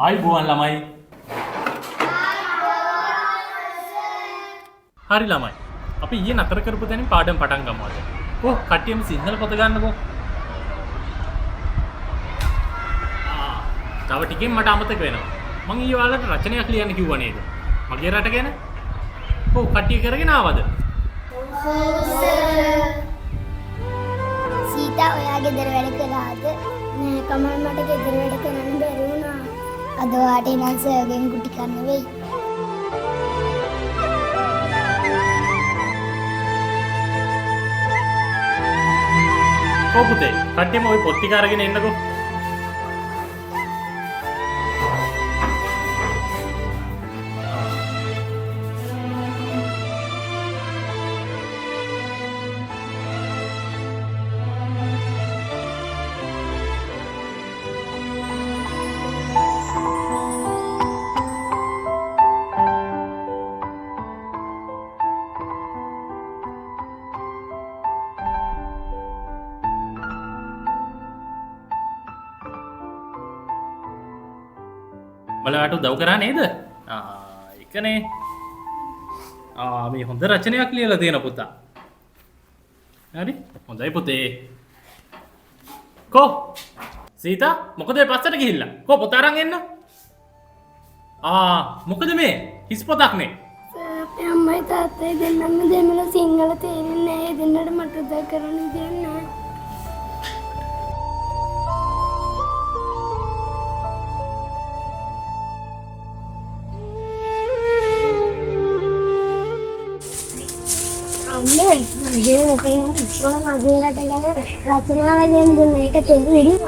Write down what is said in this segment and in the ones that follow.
ආයිබෝවන් ළමයි. හරි ළමයි. අපි ඊයේ නතර කරපු තැනින් පාඩම් පටන් ගමු අද. කො කට්ටියම සිංහල පොත ගන්නකෝ. තව ටිකෙන් මට අමතක වෙනවා. මං ඊයේ ඔයාලට රචනයක් ලියන්න කිව්වා නේද? මගේ රට ගැන. කො කට්ටිය කරගෙන ආවද? සීතා ඔයා ගෙදර වැඩ කළාද? නෑ කමල් මට ගෙදර වැඩ කරන්න බැරි වුණා. අද ඔයාට ඉනම් සර්ගෙන් කුටි කන්න වෙයි. කො පුතේ කට්ටියම ওই පොත් ටික අරගෙන එන්නකෝ. බලවට උදව් කරා නේද? එකනේ. මේ හොඳ රචනයක් ලියලා තියෙන පුතා. හරි? හොඳයි පුතේ. කො සීතා මොකද මේ පස්සට ගිහිල්ලා? කො පොත අරන් එන්න. මොකද මේ? හිස් පොතක් නේ. අපේ අම්මයි තාත්තයි දෙන්නම දෙමළ සිංහල තේරෙන්නේ නැහැ. දෙන්නට මට උදව් කරන්න දෙයක් නැහැ.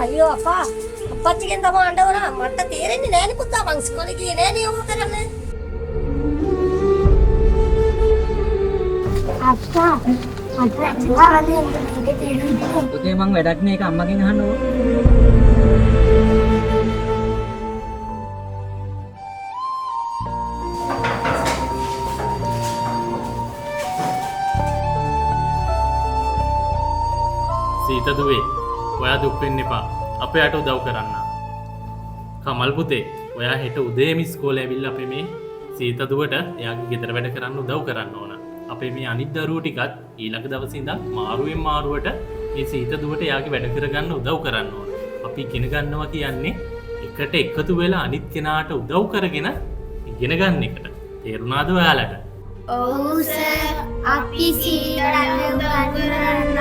අයියෝ අපා අපච්චිගෙන් තමයි අඬවනා මට තේරෙන්නේ නෑනේ පුතා මං ඉස්කෝලේ ගියේ නෑනේ ඔහොම කරන්නේ අප්පා මට වාදේ පුතේ මං වැඩක් නෑ ඒක අම්මගෙන් අහන්න ඕන. සීතා දුවේ ඔයා දුක් වෙන්න එපා. අපේ අට උදව් කරන්න. කමල් පුතේ ඔයා හෙට උදේම ඉස්කෝලේ ඇවිල්ලා අපේ මේ සීතා දුවට එයාගේ ගෙදර වැඩ කරන්න උදව් කරන්න ඕන. අපේ මේ අනිත් දරුවෝ ටිකත් ඊළඟ දවසේ ඉඳන් මාරුවෙන් මාරුවට මේ සීතා දුවට එයාගේ වැඩ කරගන්න උදව් කරන්න ඕන. අපි ඉගෙන ගන්නවා කියන්නේ එකට එකතු වෙලා අනිත් කෙනාට උදව් කරගෙන ඉගෙන ගන්න එකට. තේරුණාද ඔයාලට? ඔව් සර් අපි සීතාට උදව් කරන්න.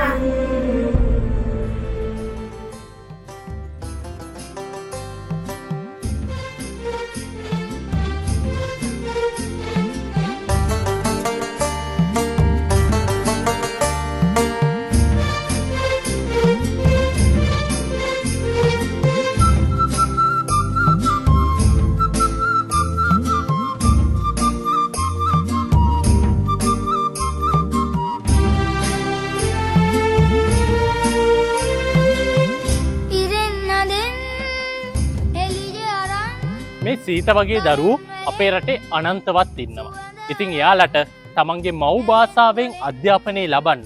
මේ සීතා වගේ දරුවෝ අපේ රටේ අනන්තවත් ඉන්නවා. ඉතින් එයාලට තමන්ගේ මව් භාෂාවෙන් අධ්‍යාපනය ලබන්න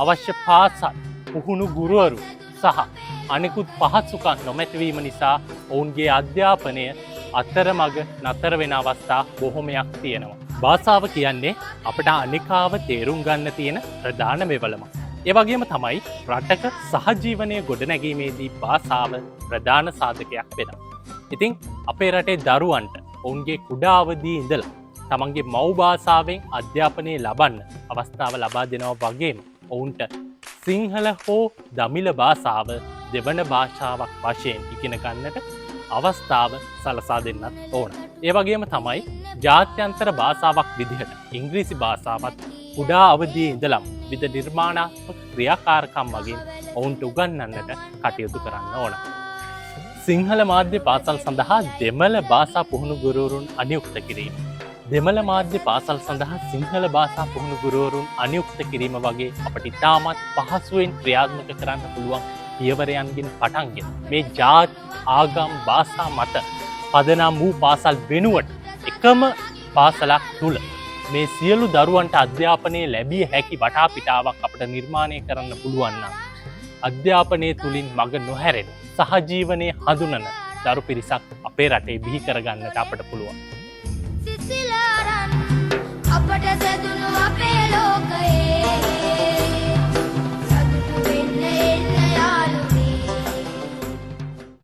අවශ්‍ය පාසල්, පුහුණු ගුරුවරු සහ අනෙකුත් පහසුකම් නොමැතිවීම නිසා ඔවුන්ගේ අධ්‍යාපනය අතරමඟ නතර වෙන අවස්ථා බොහොමයක් තියෙනවා. භාෂාව කියන්නේ අපට අනිකාව තේරුම් ගන්න තියෙන ප්‍රධාන මෙවලමක්. ඒ වගේම තමයි රටක සහජීවනය ගොඩනැගීමේදී භාෂාව ප්‍රධාන සාධකයක් වෙනවා. ඉතින් අපේ රටේ දරුවන්ට ඔවුන්ගේ කුඩා අවදී ඉඳලා තමන්ගේ මව් භාෂාවෙන් අධ්‍යාපනය ලබන්න අවස්ථාව ලබා දෙනවා වගේම ඔවුන්ට සිංහල හෝ දමිළ භාෂාව දෙවන භාෂාවක් වශයෙන් ඉගෙන ගන්නට අවස්ථාව සලසා දෙන්නත් ඕන. ඒ වගේම තමයි ජාත්‍යන්තර භාෂාවක් විදිහට ඉංග්‍රීසි භාෂාවත් කුඩා අවදියේ ඉඳලම විවිධ නිර්මාණාත්මක ක්‍රියාකාරකම් වගේ ඔවුන්ට උගන්වන්නට කටයුතු කරන්න ඕන. සිංහල මාධ්‍ය පාසල් සඳහා දෙමළ භාෂා පුහුණු ගුරුවරුන් අනියුක්ත කිරීම. දෙමළ මාධ්‍ය පාසල් සඳහා සිංහල භාෂා පුහුණු ගුරුවරුන් අනියුක්ත කිරීම වගේ අපට ඉතාමත් පහසුවෙන් ක්‍රියාත්මක කරන්න පුළුවන් පියවරයන්ගෙන් පටන්ගෙන මේ ජාති ආගම් භාෂා මත පදනම් වූ පාසල් වෙනුවට එකම පාසලක් තුළ මේ සියලු දරුවන්ට අධ්‍යාපනය ලැබිය හැකි වටාපිටාවක් අපට නිර්මාණය කරන්න පුළුවන් නම් අධ්‍යාපනය තුලින් මඟ නොහැරෙන සහජීවනයේ හඳුනන දරු පිරිසක් අපේ රටේ බිහි කරගන්නට අපට පුළුවන්. සිසිලාරන් අපට සැදුණු අපේ ලෝකයේ